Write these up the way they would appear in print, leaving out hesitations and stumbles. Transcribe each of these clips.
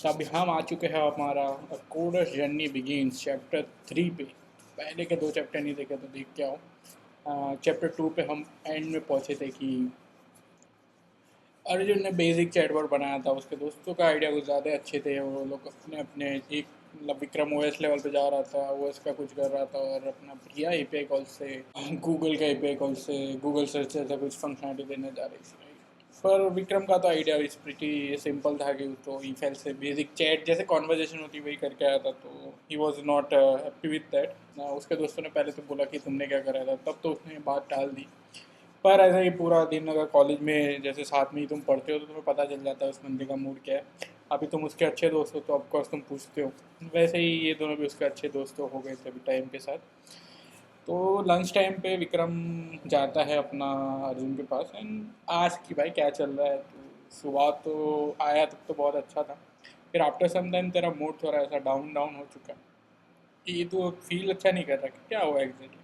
तो अभी हम आ चुके हैं हमारा कोडर्स जर्नी बिगिंस चैप्टर 3 पे। पहले के 2 चैप्टर नहीं देखे तो देख के आओ। चैप्टर 2 पे हम एंड में पहुंचे थे कि अर्जुन ने बेसिक चैटबॉट बनाया था। उसके दोस्तों का आइडिया कुछ ज़्यादा अच्छे थे। वो लोग अपने अपने एक मतलब विक्रम ओएस लेवल पे जा रहा था, ओएस का कुछ कर रहा था, और अपना प्रिया एपीआई कॉल से गूगल का एपीआई कॉल से गूगल सर्च जैसा कुछ फंक्शनलिटी देने जा रही थी। पर विक्रम का तो आइडिया इस प्रिटी सिंपल था कि तो ईफेल से बेसिक चैट जैसे कॉन्वर्जेशन होती वही करके आया था। तो he was not happy with that. उसके दोस्तों ने पहले तो बोला कि तुमने क्या करा था, तब तो उसने बात टाल दी। पर ऐसा ही पूरा दिन अगर कॉलेज में जैसे साथ में ही तुम पढ़ते हो तो तुम्हें पता चल जाता है उस बंदे का मूड क्या है। अभी तुम उसके अच्छे दोस्त हो तो ऑफकोर्स तुम पूछते हो। वैसे ही ये दोनों भी उसके अच्छे दोस्त हो गए थे अभी टाइम के साथ। तो लंच टाइम पे विक्रम जाता है अपना अर्जुन के पास एंड आज की भाई क्या चल रहा है। तो सुबह तो आया तब तो बहुत अच्छा था, फिर आफ्टर सम टाइम तेरा मूड थोड़ा ऐसा डाउन डाउन हो चुका है कि तू फील अच्छा नहीं कर रहा कि क्या हुआ एग्जैक्टली।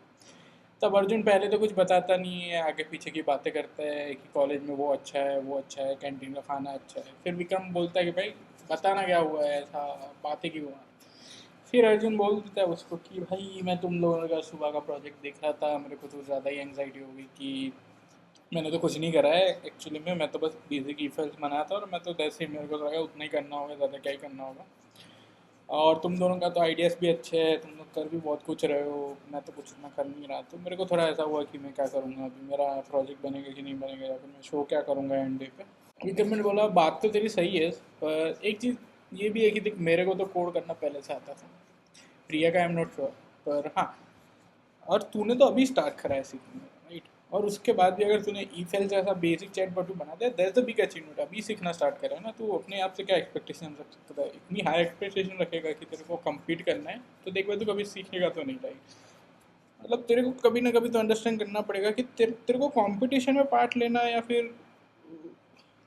तब अर्जुन पहले तो कुछ बताता नहीं है, आगे पीछे की बातें करता है कि कॉलेज में वो अच्छा है, कैंटीन का खाना अच्छा है। फिर विक्रम बोलता है कि भाई बताना क्या हुआ है, ऐसा बातें क्यों हुआ। फिर अर्जुन बोल देता है उसको कि भाई मैं तुम लोगों का सुबह का प्रोजेक्ट देख रहा था, मेरे को तो ज़्यादा ही एंग्जाइटी हो गई कि मैंने तो कुछ नहीं करा है एक्चुअली में, मैं तो बस बेसिक ईफेल्स बनाया था और मैं तो जैसे ही मेरे को लगा उतना ही करना होगा, ज़्यादा क्या ही करना होगा। और तुम दोनों का तो आइडियाज़ भी अच्छे हैं, तुम लोग कर भी बहुत कुछ रहे हो, मैं तो कुछ इतना कर नहीं रहा। तो मेरे को थोड़ा ऐसा हुआ कि मैं क्या करूँगा, अभी मेरा प्रोजेक्ट बनेगा कि नहीं बनेगा, या फिर मैं शो क्या करूँगा एंड डे पे। विक्रम ने बोला बात तो तेरी सही है, पर एक चीज़ ये भी है कि देख मेरे को तो कोड करना पहले से आता था, प्रिया का आई एम नॉट श्योर। पर हाँ, और तूने तो अभी स्टार्ट करा है सीखने, राइट। और उसके बाद भी अगर तूने ई फेल जैसा बेसिक चैट बटू बना दिया, दैट्स द बिग अचीवमेंट। अभी सीखना स्टार्ट करा है ना, तू अपने आप से क्या एक्सपेक्टेशन रख सकता है। इतनी हाई एक्सपेक्टेशन रखेगा कि तेरे को कम्पीट करना है तो देख भाई तू कभी सीखेगा तो नहीं, राइट। मतलब तेरे को कभी ना कभी तो अंडरस्टैंड करना पड़ेगा कि तेरे को कंपटीशन में पार्ट लेना है या फिर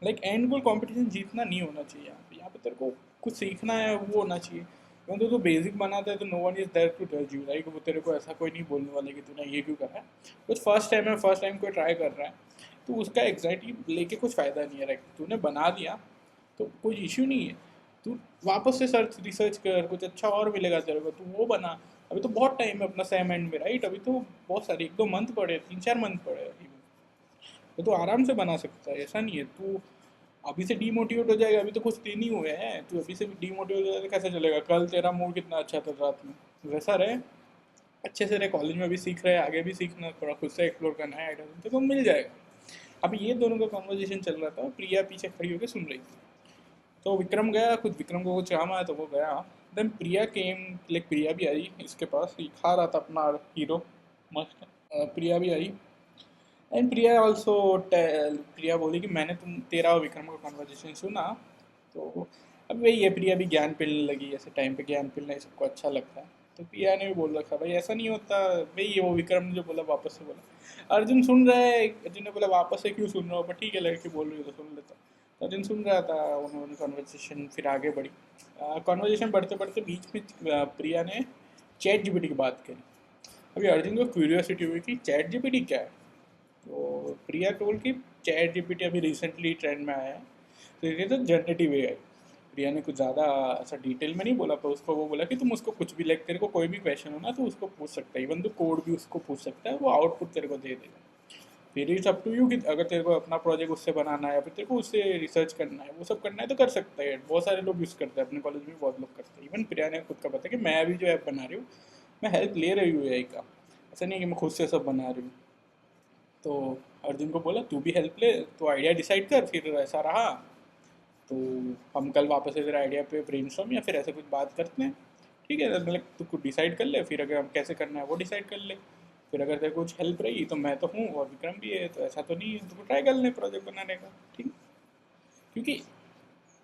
लाइक एंड गोल कंपटीशन जीतना नहीं होना चाहिए। यहाँ पे तेरे को कुछ सीखना है, वो होना चाहिए। क्योंकि तो बेसिक बनाता है तो no one is there to जज यू, लाइक वो तेरे को ऐसा कोई नहीं बोलने वाले कि तूने ये क्यों करा है। कुछ फर्स्ट टाइम है, फर्स्ट टाइम कोई ट्राई कर रहा है तो उसका एग्जाइटी लेके कुछ फ़ायदा नहीं है, राइट। तूने बना दिया तो कोई इश्यू नहीं है। तू वापस से सर्च रिसर्च कर, कुछ अच्छा और मिलेगा तेरे को, तू वो बना। अभी तो बहुत टाइम है अपना सेम एंड में, राइट। अभी तो बहुत सारे 1-2 मंथ पड़े, 3-4 मंथ पड़े। तो आराम से बना सकता है, ऐसा नहीं है। तू अभी से डीमोटिवेट हो जाएगा, अभी तो कुछ दिन ही हुए हैं, तू अभी से डीमोटिवेट हो जाएगा कैसे चलेगा। कल तेरा मूड कितना अच्छा था रात में, वैसा रहे, अच्छे से रहे। कॉलेज में भी सीख रहे, आगे भी सीखना, थोड़ा खुद से एक्सप्लोर करना है आइडिया तो मिल जाएगा। अभी ये दोनों का कॉन्वर्जेशन चल रहा था, प्रिया पीछे खड़ी होकर सुन रही थी। तो विक्रम गया, कुछ विक्रम को कुछ काम आया तो वो गया। देन प्रिया केम, लाइक प्रिया भी आई इसके पास, ये खा रहा था अपना हीरो मस्त। प्रिया भी आई एंड प्रिया ऑल्सो, प्रिया बोली कि मैंने तेरा और विक्रम का कन्वर्जेशन सुना। तो अब वही है, प्रिया भी ज्ञान पिलने लगी, ऐसे टाइम पे ज्ञान पिलना ही सबको अच्छा लगता है। तो प्रिया ने भी बोल रखा भाई ऐसा नहीं होता। वही वो विक्रम ने जो बोला वापस से बोला। अर्जुन सुन रहा है, अर्जुन ने बोला वापस से क्यों सुन रहा हो, पर ठीक है लड़की बोल रही हो तो सुन लेता। तो अर्जुन सुन रहा था, उन्होंने कन्वर्सेशन फिर आगे बढ़ी। कन्वर्सेशन बढ़ते बढ़ते बीच में प्रिया ने चैट जीपीटी की बात करी। अभी अर्जुन को क्यूरियोसिटी हुई कि चैट जीपीटी क्या है। तो प्रिया टोल कि चैट जीपीटी अभी रिसेंटली ट्रेंड में आया है, तो ये तो जनरेटिव एआई। प्रिया ने कुछ ज़्यादा ऐसा डिटेल में नहीं बोला, पर उसको वो बोला कि तुम उसको कुछ भी, लाइक तेरे को कोई भी क्वेश्चन हो ना तो उसको पूछ सकता है, इवन तो कोड भी उसको पूछ सकता है, वो आउटपुट तेरे को दे देगा। फिर इट्स अप टू यू कि अगर तेरे को अपना प्रोजेक्ट उससे बनाना है या फिर तेरे को उससे रिसर्च करना है, वो सब करना है तो कर सकता है। बहुत सारे लोग यूज़ करते हैं, अपने कॉलेज में बहुत लोग करते हैं। इवन प्रिया ने खुद का पता कि मैं अभी जो ऐप बना रही हूँ मैं हेल्प ले रही हूँ एआई का, ऐसा नहीं कि मैं खुद से सब बना रही हूँ। तो अर्जुन को बोला तू भी हेल्प ले, तो आइडिया डिसाइड कर। फिर ऐसा रहा तो हम कल वापस से तेरे आइडिया पे ब्रेनस्टॉर्म या फिर ऐसे कुछ बात करते हैं, ठीक है। मतलब तू कुछ डिसाइड कर ले, फिर अगर हम कैसे करना है वो डिसाइड कर ले। फिर अगर तेरे कुछ हेल्प रही तो मैं तो हूँ और विक्रम भी है, तो ऐसा तो नहीं है, तो ट्राई कर ले प्रोजेक्ट बनाने का, ठीक। क्योंकि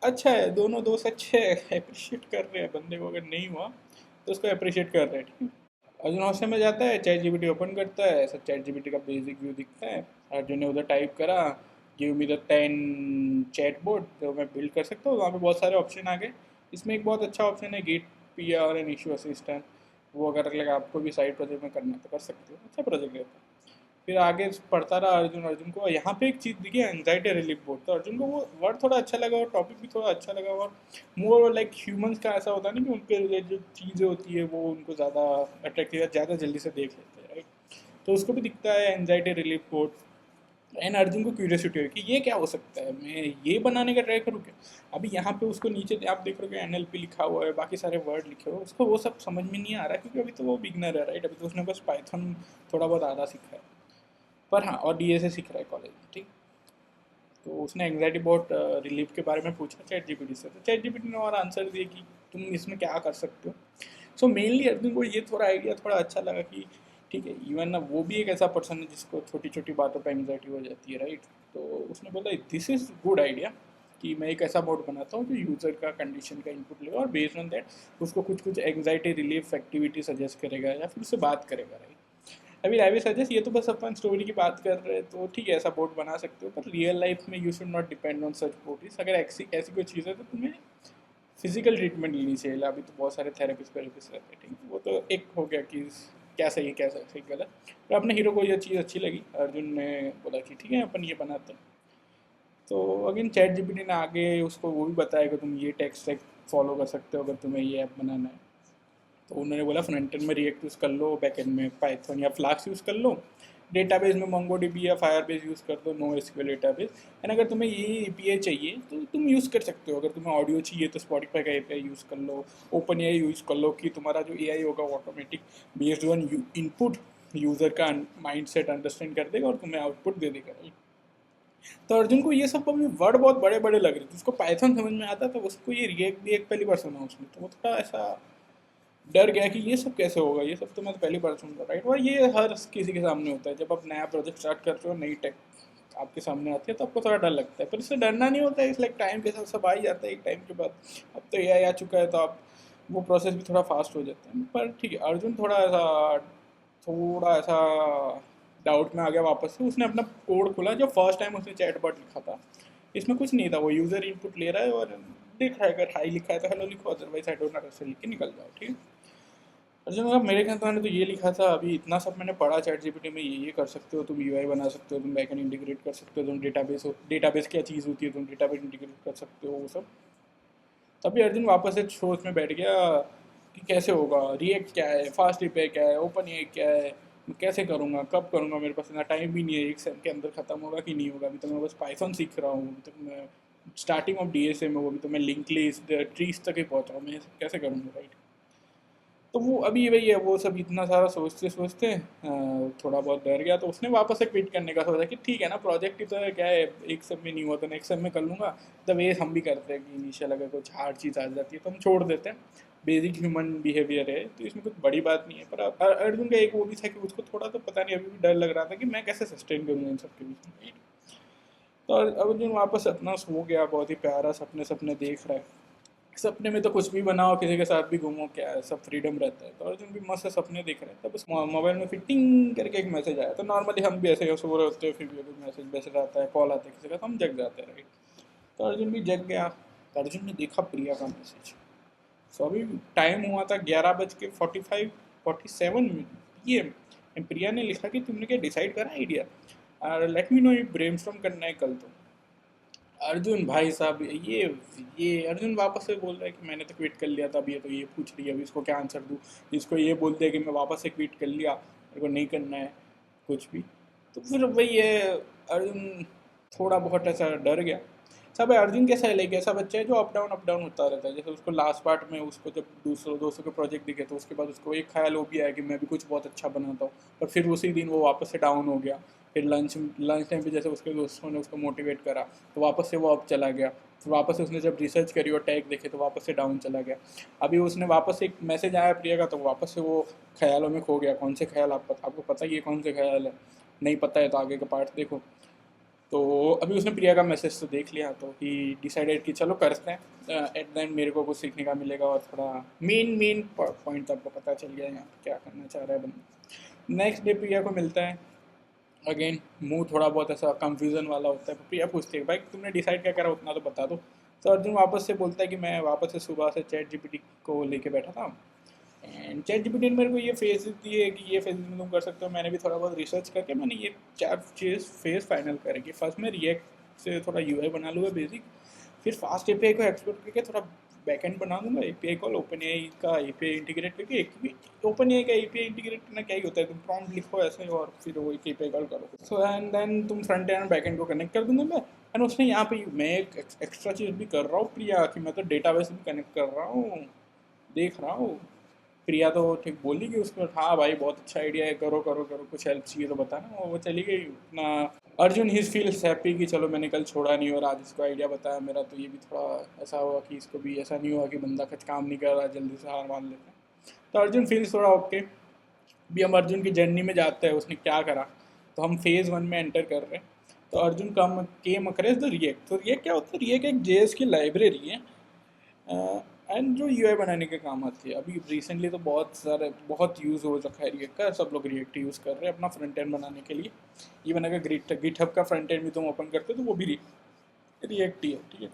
अच्छा है, दोनों दोस्त अच्छे अप्रिशिएट कर रहे हैं बंदे को, अगर नहीं हुआ तो उसको अप्रिशिएट कर रहे हैं, ठीक है। अर्जुन हॉस्टल में जाता है, चैट जीपीटी ओपन करता है, ऐसा चैट जीपीटी का बेसिक व्यू दिखता है। अर्जुन ने उधर टाइप करा give me the 10 chat board, तो मैं बिल्ड कर सकता हूँ। वहाँ पे बहुत सारे ऑप्शन आ गए। इसमें एक बहुत अच्छा ऑप्शन है get P R N issue assistant. वो अगर लगे आपको भी साइड प्रोजेक्ट में करना है तो कर सकते हो, अच्छा प्रोजेक्ट रहता है। फिर आगे पढ़ता रहा अर्जुन। अर्जुन को यहाँ पे एक चीज़ दिखी, एंजाइटी रिलीफ बोर्ड, तो अर्जुन को वो वर्ड थोड़ा अच्छा लगा और टॉपिक भी थोड़ा अच्छा लगा। और मोर लाइक ह्यूमंस का ऐसा होता है ना कि उनके रिलेटेड जो चीज़ें होती है वो उनको ज़्यादा अट्रैक्टिव, ज़्यादा जल्दी से देख लेते हैं, राइट। तो उसको भी दिखता है anxiety relief board. And Arjun को क्यूरियोसिटी हुई कि ये क्या हो सकता है, मैं ये बनाने का ट्राई करूँ क्या। अभी यहाँ पे उसको नीचे आप देख रहे हो NLP लिखा हुआ है, बाकी सारे वर्ड लिखे हुए हैं, उसको वो सब समझ में नहीं आ रहा क्योंकि अभी तो वो बिगनर है, राइट। अभी तो उसने बस पाइथन थोड़ा बहुत आधा सीखा है, पर हाँ, और DSA सीख रहा है कॉलेज में, ठीक। तो उसने एंग्जाइटी बहुत रिलीफ के बारे में पूछा ChatGPT से, तो ChatGPT ने और आंसर दिए कि तुम इसमें क्या कर सकते हो। सो मेनली अर्जुन को ये थोड़ा आइडिया थोड़ा अच्छा लगा कि ठीक है, इवन ना वो भी एक ऐसा पर्सन है जिसको छोटी छोटी बातों पर एंग्जाइटी हो जाती है, राइट। तो उसने बोला दिस इज़ गुड आइडिया कि मैं एक ऐसा बोर्ड बनाता हूँ जो यूज़र का कंडीशन का इनपुट लेगा और बेस्ड ऑन दैट उसको कुछ कुछ एंग्जाइटी रिलीफ एक्टिविटी सजेस्ट करेगा या फिर उससे बात करेगा, राइट। अभी आई विल सजेस्ट, ये तो बस अपन स्टोरी की बात कर रहे हैं, तो ठीक है ऐसा बोर्ड बना सकते हो, पर रियल लाइफ में you should not depend on such board. अगर ऐसी ऐसी कोई चीज़ है तो तुम्हें फिजिकल ट्रीटमेंट लेनी चाहिए। अभी तो बहुत सारे थेरेपिस्ट रहते हैं, ठीक है, वो तो एक हो गया कि क्या सही है क्या सही गलत। पर अपने हीरो को ये चीज़ अच्छी लगी, अर्जुन ने बोला कि ठीक है अपन ये बनाते हैं। तो अगेन ChatGPT ने आगे उसको वो भी बताया कि तुम ये टेक्स्ट स्टैक फॉलो कर सकते हो अगर तुम्हें ये ऐप बनाना है। तो उन्होंने बोला फ्रंट एंड में रिएक्ट यूज़ कर लो, बैक एंड में पाइथन या फ्लास्क यूज़ कर लो, डेटाबेस में MongoDB या फायरबेस यूज़ कर दो, NoSQL डेटाबेस। एंड अगर तुम्हें ये API चाहिए तो तुम यूज़ कर सकते हो। अगर तुम्हें ऑडियो चाहिए तो स्पॉटिफाई का API यूज़ कर लो, OpenAI यूज़ कर लो कि तुम्हारा जो AI होगा वो automatic based on input user का माइंड सेट अंडरस्टैंड कर देगा और तुम्हें आउटपुट दे देगा, राइट। तो अर्जुन को ये सब अभी वर्ड बहुत बड़े बड़े लग रहे थे, उसको पाइथन समझ में आता था, उसको ये रिएक्ट भी एक पहली बार सुना उसने, तो वो थोड़ा ऐसा डर गया कि ये सब कैसे होगा, ये सब तो मैं तो पहली बार सुन रहा, राइट। और ये हर किसी के सामने होता है, जब आप नया प्रोजेक्ट स्टार्ट करते हो, नई टेक आपके सामने आती है तो आपको थोड़ा डर लगता है, पर इससे डरना नहीं होता है। इस लाइक टाइम के साथ सब आ ही जाता है एक टाइम के बाद। अब तो AI आ चुका है तो आप वो प्रोसेस भी थोड़ा फास्ट हो जाता है। पर ठीक है, अर्जुन थोड़ा ऐसा डाउट में आ गया वापस से। उसने अपना कोड खोला, जो फर्स्ट टाइम उसने चैटबॉट लिखा था, इसमें कुछ नहीं था, वो यूज़र इनपुट ले रहा है और देख रहा है, अगर हाई लिखा है तो हेलो लिखो, अदरवाइज आई डोंट नो, ऐसे लिख के निकल जाओ, ठीक है। अर्जुन मतलब मेरे ख्याल तो मैंने तो ये लिखा था, अभी इतना सब मैंने पढ़ा ChatGPT में, ये कर सकते हो तुम, UI बना सकते हो तुम, बैकएंड इंटीग्रेट कर सकते हो तुम, डेटाबेस क्या चीज़ होती है तुम डेटाबेस इंटीग्रेट कर सकते हो, वो सब। तभी अर्जुन वापस से सोच में बैठ गया कि कैसे होगा, रिएक्ट क्या है, फास्ट रिपेयर क्या है, ओपन ए क्या है, मैं कैसे करूँगा, कब करूँगा, मेरे पास इतना टाइम भी नहीं है, एक सेम के अंदर ख़त्म होगा कि नहीं होगा। अभी तो मैं बस पाइथन सीख रहा हूँ, अभी तक मैं स्टार्टिंग ऑफ DSA में, वो भी तो मैं लिंक लिस्ट ट्रीज तक ही पहुँचा हूँ, मैं ये सब कैसे करूँगा, राइट। तो वो अभी वही है, वो सब इतना सारा सोचते सोचते थोड़ा बहुत डर गया, तो उसने वापस से क्विट करने का सोचा कि ठीक है ना, प्रोजेक्ट की तो क्या है, एक सब में नहीं हुआ तो नेक्स्ट सब में कर लूँगा। द वे हम भी करते हैं कि इनिशियल अगर कुछ हार्ड चीज़ आ जाती है तो हम छोड़ देते हैं, बेसिक ह्यूमन बिहेवियर है, तो इसमें कुछ बड़ी बात नहीं है। पर अर्जुन का एक वो भी था कि उसको थोड़ा तो पता नहीं, अभी भी डर लग रहा था कि मैं कैसे सस्टेन करूँगा इन सब के बीच में, right? तो अर्जुन वापस अपना सो गया, बहुत ही प्यारा सपने सपने देख रहा है। सपने में तो कुछ भी बनाओ, किसी के साथ भी घूमो, क्या है, सब फ्रीडम रहता है। तो अर्जुन भी मस्त सपने देख रहे हैं, तब उस मोबाइल में फिटिंग करके एक मैसेज आया। तो नॉर्मली हम भी ऐसे ही सो रहे होते हैं, फिर भी अगर मैसेज मैसेज आता है, कॉल आता है किसी का, तो हम जग जाते हैं, राइट। तो अर्जुन भी जग गया, तो अर्जुन ने देखा प्रिया का मैसेज। सो अभी टाइम हुआ था 11:45-47 PM। प्रिया ने लिखा कि तुमने क्या डिसाइड करा आइडिया, लेट मी नो, ये ब्रेनस्टॉर्म करना है कल। तो अर्जुन भाई साहब, ये अर्जुन वापस से बोल रहा है कि मैंने तो क्विट कर लिया था, अभी ये तो ये पूछ रही है, अभी इसको क्या आंसर दूँ। इसको ये बोल दिया कि मैं वापस से क्विट कर लिया, मेरे को नहीं करना है कुछ भी। तो फिर वही है, अर्जुन थोड़ा बहुत ऐसा डर गया। सब है, अर्जुन कैसा है, लाइक ऐसा बच्चा है जो अप डाउन होता रहता है। जैसे उसको लास्ट पार्ट में उसको जब दूसरों दोस्तों के प्रोजेक्ट दिखे तो उसके बाद उसको एक ख्याल वो भी आया कि मैं भी कुछ बहुत अच्छा बनाता हूँ, पर फिर उसी दिन वो वापस से डाउन हो गया। फिर लंच लंच टाइम पे जैसे उसके दोस्तों ने उसको मोटिवेट करा तो वापस से वो अप चला गया। फिर वापस से उसने जब रिसर्च करी और टैग देखे तो वापस से डाउन चला गया। अभी उसने वापस से एक मैसेज आया प्रिया का, तो वापस से वो ख्यालों में खो गया। कौन से ख्याल, आपको पता ही है कौन से ख्याल है, नहीं पता है तो आगे का पार्ट देखो। तो अभी उसने प्रिया का मैसेज तो देख लिया, तो ही डिसाइडेड कि चलो करते हैं, एट द एंड मेरे को कुछ सीखने का मिलेगा और थोड़ा मेन पॉइंट आपको पता चल गया यहाँ पे क्या करना चाह रहा है बंदा। नेक्स्ट डे प्रिया को मिलता है, अगेन मुंह थोड़ा बहुत ऐसा कंफ्यूजन वाला होता है। प्रिया पूछती है भाई तुमने डिसाइड क्या करा, उतना तो बता दो। तो अर्जुन वापस से बोलता है कि मैं वापस से सुबह से ChatGPT को लेके बैठा था, एंड चैट जीपीटी ने मेरे को ये फेस दी है कि ये फेस में तुम कर सकते हो। मैंने भी थोड़ा बहुत रिसर्च करके मैंने ये 4 चीज़ फेस फाइनल करे कि फर्स्ट में रिएक्ट से थोड़ा यूआई बना लूँगा बेसिक, फिर फास्ट एपीआई को एक्सप्लोर करके थोड़ा बैकएंड बना दूंगा, एपीआई कॉल ओपन एआई का एपीआई इंटीग्रेट करके। एक ओपन एआई का एपीआई इंटीग्रेट करना क्या ही होता है, तुम प्रॉम्प्ट लिखो ऐसे और फिर वो एक एपीआई कॉल करो। सो एंड देन तुम फ्रंट एंड बैक एंड को कनेक्ट कर दूंगा मैं। एंड उसने यहाँ पे मैं एक एक्स्ट्रा चीज़ भी कर रहा हूँ प्रिया, कि मैं तो डेटाबेस भी कनेक्ट कर रहा हूँ, देख रहा हूँ। प्रिया तो ठीक बोली कि उसको हाँ भाई बहुत अच्छा आइडिया है, करो करो करो, कुछ हेल्प चाहिए तो बताना। वो चली गई अपना। अर्जुन ही फील्स हैप्पी कि चलो मैंने कल छोड़ा नहीं और आज इसको आइडिया बताया मेरा, तो ये भी थोड़ा ऐसा हुआ कि इसको भी ऐसा नहीं हुआ कि बंदा कुछ काम नहीं कर रहा जल्दी से हार मान लेता है। तो अर्जुन फील्स थोड़ा ओके। भी हम अर्जुन की जर्नी में जाते हैं, उसने क्या करा। तो हम फेज़ 1 में एंटर कर रहे हैं। तो अर्जुन कम केम अक्रॉस द रिएक्ट। तो रिएक्ट क्या होता है, रिएक्ट एक जेएस की लाइब्रेरी है एंड जो यूआई बनाने के काम आती है। अभी रिसेंटली तो बहुत यूज़ हो रखा है रिएक्ट का, सब लोग रिएक्ट यूज़ कर रहे हैं अपना फ्रंट एंड बनाने के लिए। इवन अगर गिटहब का फ्रंट एंड भी तुम ओपन करते हो तो वो भी रिएक्ट ही है, ठीक है।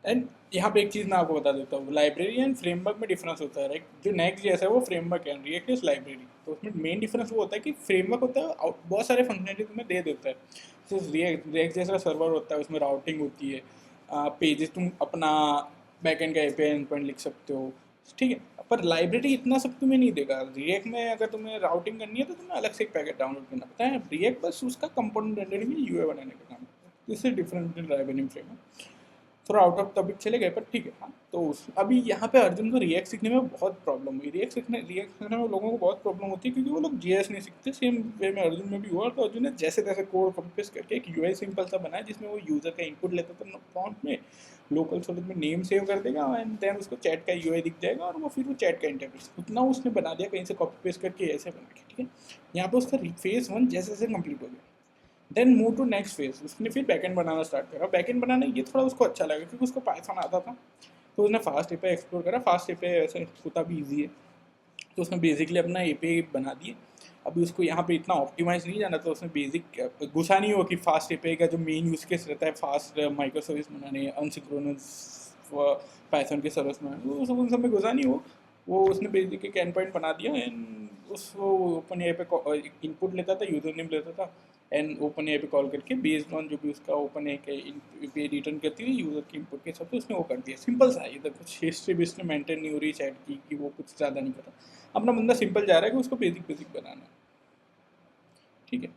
एंड यहाँ पे एक चीज़ मैं आपको बता देता हूँ, लाइब्रेरी एंड फ्रेमवर्क में डिफरेंस होता है, राइट। जो नेक्स्ट जैसा है वो फ्रेमवर्क है, रिएक्ट इज लाइब्रेरी। तो उसमें मेन डिफरेंस वो होता है कि फ्रेमवर्क होता है बहुत सारे फंक्शनलिटी तुम्हें दे देता है। तो रिएक्ट जैसा सर्वर होता है, उसमें राउटिंग होती है, पेजेस तुम अपना बैकएंड का एपीआई एंडपॉइंट लिख सकते हो, ठीक है। पर लाइब्रेरी इतना सब तुम्हें नहीं देगा। रिएक्ट में अगर तुम्हें राउटिंग करनी है तो तुम्हें अलग से एक पैकेट डाउनलोड करना पड़ता है। रिएक्ट बस उसका कंपोनेंट रेंडरिंग में यूआई बनाने का काम करता है। This is different in library framework. थोड़ा आउट ऑफ टॉपिक चले गए पर ठीक है। हाँ, तो अभी यहाँ पे अर्जुन को रिएक्ट सीखने में बहुत प्रॉब्लम हुई। रिएक्ट सीखने में लोगों को बहुत प्रॉब्लम होती है क्योंकि वो लोग जीएस नहीं सीखते। सेम वे में अर्जुन में भी हुआ। तो अर्जुन ने जैसे तैसे कोड कॉपी पेस्ट करके एक यूआई सिंपल सा बनाया जिसमें वो यूज़र का इनपुट लेता था प्रॉम्प्ट में, लोकल स्टोरेज में नेम सेव कर देगा एंड देन उसको चैट का यूआई दिख जाएगा और वो फिर वो चैट का इंटरफेस उतना उसने बना दिया कहीं से कॉपी पेस्ट करके ऐसे बना के, ठीक है। यहाँ पे उसका फेज 1 जैसे जैसे कंप्लीट हो गया। Then move to next phase, उसने फिर बैकएंड बनाना स्टार्ट करा। बैकएंड बनाना ये थोड़ा उसको अच्छा लगा क्योंकि उसको पाइथन आता था। तो उसने फास्ट एपीआई एक्सप्लोर करा। फास्ट एपीआई ऐसे होता भी ईजी है, तो उसने बेसिकली अपना एपीआई बना दिए। अभी उसको यहाँ पे इतना ऑप्टिमाइज नहीं जाना, तो उसने बेसिक घुसा नहीं हो कि फास्ट एपीआई का जो मेन यूज केस रहता है फास्ट माइक्रो सर्विस बनाने, अनसिंक्रोनस पाइथन के सर्विस बनाने, वो सब उन सब में घुसा नहीं हो। वो उसने बेसिक एक एंड पॉइंट बना दिया एंड उसको ओपन एआई पे इनपुट लेता था, यूजर नेम लेता था एंड ओपन एआई पे कॉल करके बेस्ड ऑन जो भी उसका ओपन एआई पे रिटर्न करती है यूज़र के इनपुट के हिसाब से उसने वो कर दिया। सिंपल सा है, इधर कुछ हिस्ट्री भी इसने मेंटेन नहीं हो रही चैट की कि वो कुछ ज़्यादा नहीं कर रहा। अपना बंदा सिंपल जा रहा है कि उसको बेसिक बेसिक बनाना है, ठीक है।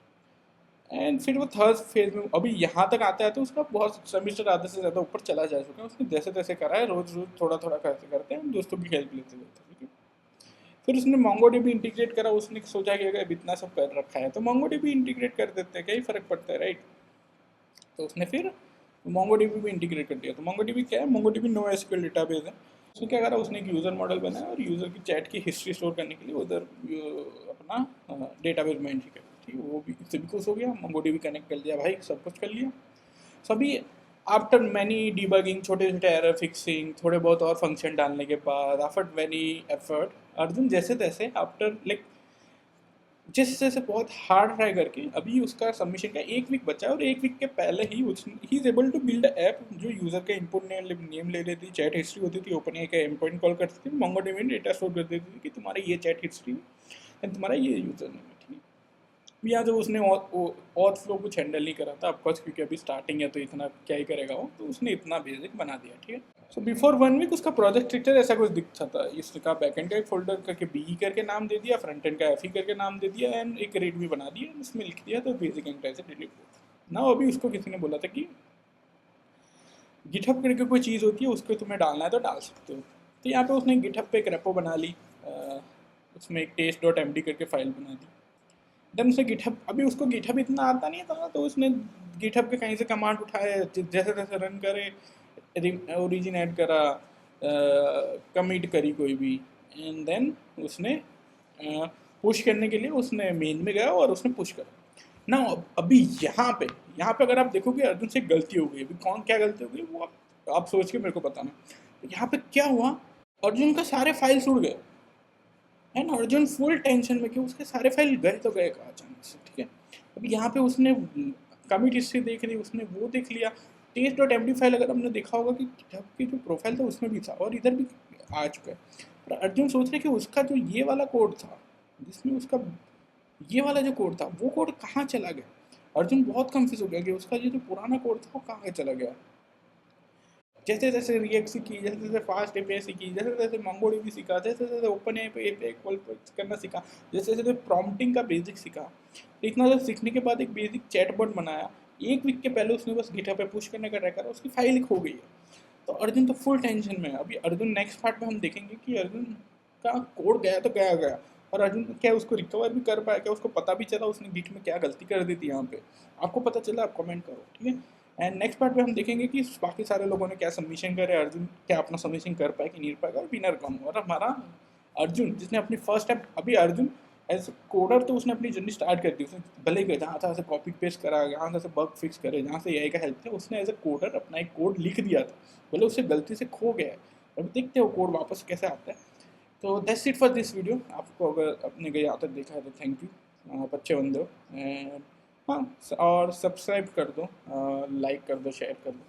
एंड फिर वो थर्ड फेज में अभी यहाँ तक आता है तो उसका बहुत सेमिस्टर आधे से ज़्यादा ऊपर चला जा चुका है। उसने जैसे तैसे करा है, रोज़ रोज़ थोड़ा थोड़ा करते करते हैं, दोस्तों की हेल्प लेते लेते, ठीक है। फिर उसने मोंगोडीबी इंटीग्रेट करा। उसने सोचा कि अगर इतना सब कर रखा है तो मोंगोडीबी इंटीग्रेट कर देते हैं, क्या ही फ़र्क पड़ता है, राइट। तो उसने फिर मोंगोडीबी भी इंटीग्रेट कर दिया। तो मोंगोडीबी क्या है, मोंगोडीबी नो एसक्यूएल डेटाबेस है। उसने क्या करा, उसने एक यूज़र मॉडल बनाया और यूज़र की चैट की हिस्ट्री स्टोर करने के लिए उधर अपना डेटाबेस में एंट्री कर दी, ठीक है। वो भी इससे भी खुश हो गया, मोंगोडीबी कनेक्ट कर दिया, भाई सब कुछ कर लिया सभी। आफ्टर मैनी डीबगिंग, छोटे छोटे एरर फिक्सिंग, थोड़े बहुत और फंक्शन डालने के बाद, आफ्टर मैनी एफर्ट, अर्जुन जैसे तैसे आफ्टर लाइक जैसे जैसे बहुत हार्ड ट्राई करके अभी उसका सबमिशन का 1 वीक बचा है। और 1 वीक के पहले ही ही is able to build app जो यूज़र का इनपुट नेम ले लेती, चैट हिस्ट्री होती थी, ओपन का एंडपॉइंट कॉल करती थी, मोंगोडीबी में डेटा स्टोर कर देती थी कि तुम्हारा ये चैट हिस्ट्री एंड तुम्हारा ये यूज़र नेम है, ठीक है। यहाँ जब उसने और फ्लो कुछ हैंडल नहीं करा था ऑफकोर्स, क्योंकि अभी स्टार्टिंग है तो इतना क्या ही करेगा वो, तो उसने इतना बेसिक बना दिया, ठीक है। सो बिफोर 1 वीक उसका प्रोजेक्ट स्ट्रक्चर ऐसा कुछ दिखता था। इसका बैकएंड का एक फोल्डर करके बी करके नाम दे दिया, फ्रंट एंड का एफ करके नाम दे दिया एंड एक रीडमी बना दिया, इसमें लिख दिया तो बेसिक एंड ऐसे डिलीट ना। अभी उसको किसी ने बोला था कि गिटहब करके कोई चीज़ होती है, उसको तुम्हें डालना है तो डाल सकते हो। तो यहाँ पे उसने गिटहब पे एक रेपो बना ली, उसमें एक टेस्ट.md करके फाइल बना दी। देन उसने गिटहब, अभी उसको गिटहब इतना आता नहीं था तो उसने गिटहब के कहीं से कमांड उठाए, जैसे तैसे रन करे, ओरिजिन ऐड करा, कमिट करी कोई भी एंड देन उसने पुश करने के लिए उसने मेन में गया और उसने पुश करा ना। अभी यहाँ पे अगर आप देखोगे अर्जुन से गलती हो गई। अभी कौन क्या गलती हो गई वो आप सोच के मेरे को बताना। तो यहाँ पे क्या हुआ, अर्जुन का सारे फाइल्स उड़ गए एंड अर्जुन फुल टेंशन में कि उसके सारे फाइल गए तो गए कहाँ अचानक से, ठीक है। अभी यहाँ पे उसने कमिट हिस्ट्री देख ली, उसने वो देख लिया। टेस्ट.md फाइल अगर हमने देखा होगा कि गिटहब की जो प्रोफाइल था उसमें भी था और इधर भी आ चुका है। और अर्जुन सोच रहे कि उसका जो ये वाला कोड था, जिसमें उसका ये वाला जो कोड था, वो कोड कहाँ चला गया। अर्जुन बहुत कंफ्यूज हो गया कि उसका ये जो पुराना कोड था वो कहाँ चला गया। जैसे जैसे रिएक्ट सीखी, जैसे जैसे फास्ट एपीआई सीखी, जैसे जैसे मोंगोडीबी सीखा, जैसे जैसे ओपन एपीआई कॉल करना सीखा, जैसे जैसे प्रॉम्प्टिंग का बेसिक सीखा, तो इतना सब सीखने के बाद एक बेसिक चैटबॉट बनाया। एक वीक के पहले उसने बस गिटहब पे पुश करने का ट्राई करा, उसकी फाइल खो गई है। तो अर्जुन तो फुल टेंशन में है। अभी अर्जुन नेक्स्ट पार्ट में हम देखेंगे कि अर्जुन का कोड गया तो गया गया, और अर्जुन क्या उसको रिकवर भी कर पाया, क्या उसको पता भी चला उसने गिट में क्या गलती कर दी थी यहाँ पे। आपको पता चला आप कमेंट करो, ठीक है। एंड नेक्स्ट पार्ट में हम देखेंगे कि बाकी सारे लोगों ने क्या सबमिशन करे, अर्जुन क्या अपना सबमिशन कर पाए कि नहीं कर पाएगा, और विनर कौन हो। और हमारा अर्जुन जिसने अपनी फर्स्ट टाइम, अभी अर्जुन एज कोडर तो उसने अपनी जर्नी स्टार्ट कर दी। उसने भले ही जहाँ था से कॉपी पेस्ट करा, जहाँ से बग फिक्स करे, जहाँ से एआई का हेल्प था, उसने एज ए कोडर अपना एक कोड लिख दिया था, भले उससे गलती से खो गया है। अभी देखते हैं वो कोड वापस कैसे आता है। तो that's it for this video. आपको अगर अपने को यहाँ तक देखा है तो थैंक यू, आप अच्छे बंदे हो। एंड हाँ, और सब्सक्राइब कर दो, लाइक कर दो, शेयर कर दो।